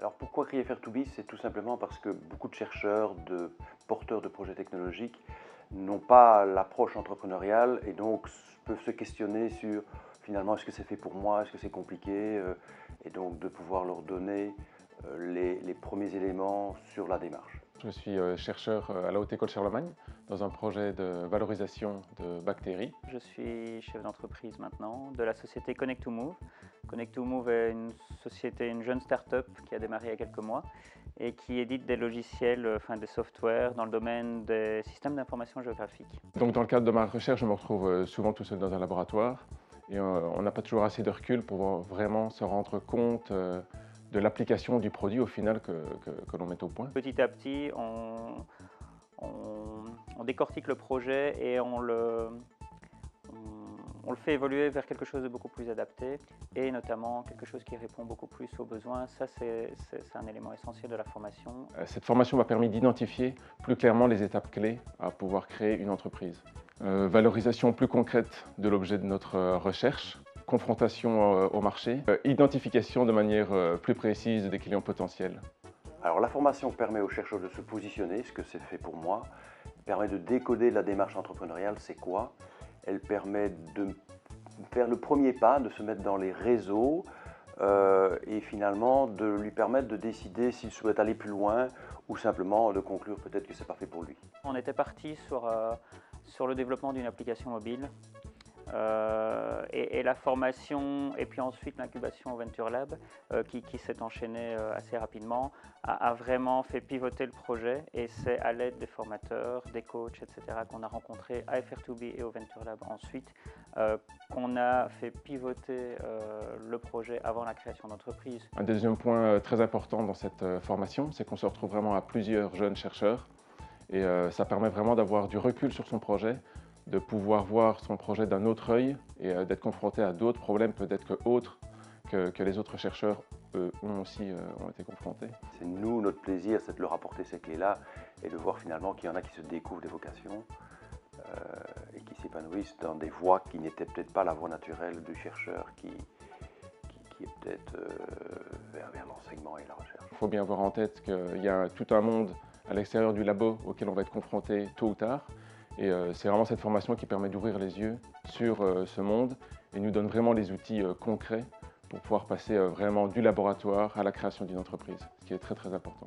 Alors pourquoi créer Faire2Be? C'est tout simplement parce que beaucoup de chercheurs, de porteurs de projets technologiques n'ont pas l'approche entrepreneuriale et donc peuvent se questionner sur finalement est-ce que c'est fait pour moi, est-ce que c'est compliqué et donc de pouvoir leur donner les premiers éléments sur la démarche. Je suis chercheur à la Haute École Charlemagne dans un projet de valorisation de bactéries. Je suis chef d'entreprise maintenant de la société Connect2Move. Connect2Move est une société, une jeune start-up qui a démarré il y a quelques mois et qui édite des logiciels, des softwares dans le domaine des systèmes d'information géographique. Donc dans le cadre de ma recherche, je me retrouve souvent tout seul dans un laboratoire et on n'a pas toujours assez de recul pour vraiment se rendre compte de l'application du produit au final que l'on met au point. Petit à petit, on décortique le projet et on le fait évoluer vers quelque chose de beaucoup plus adapté et notamment quelque chose qui répond beaucoup plus aux besoins. Ça, c'est un élément essentiel de la formation. Cette formation m'a permis d'identifier plus clairement les étapes clés à pouvoir créer une entreprise. Valorisation plus concrète de l'objet de notre recherche, confrontation au marché, identification de manière plus précise des clients potentiels. Alors la formation permet aux chercheurs de se positionner, ce que c'est fait pour moi, permet de décoder la démarche entrepreneuriale, c'est quoi. Elle permet de faire le premier pas, de se mettre dans les réseaux et finalement de lui permettre de décider s'il souhaite aller plus loin ou simplement de conclure peut-être que c'est pas fait pour lui. On était parti sur le développement d'une application mobile et la formation et puis ensuite l'incubation au Venture Lab qui s'est enchaînée assez rapidement a vraiment fait pivoter le projet et c'est à l'aide des formateurs, des coachs, etc. qu'on a rencontré à Faire2Be et au Venture Lab ensuite qu'on a fait pivoter le projet avant la création d'entreprise. Un deuxième point très important dans cette formation, c'est qu'on se retrouve vraiment à plusieurs jeunes chercheurs et ça permet vraiment d'avoir du recul sur son projet, de pouvoir voir son projet d'un autre œil et d'être confronté à d'autres problèmes peut-être autres que les autres chercheurs ont été confrontés. C'est nous, notre plaisir, c'est de leur apporter ces clés-là et de voir finalement qu'il y en a qui se découvrent des vocations et qui s'épanouissent dans des voies qui n'étaient peut-être pas la voie naturelle du chercheur qui est peut-être vers l'enseignement et la recherche. Il faut bien avoir en tête qu'il y a tout un monde à l'extérieur du labo auquel on va être confronté tôt ou tard. Et c'est vraiment cette formation qui permet d'ouvrir les yeux sur ce monde et nous donne vraiment les outils concrets pour pouvoir passer vraiment du laboratoire à la création d'une entreprise, ce qui est très très important.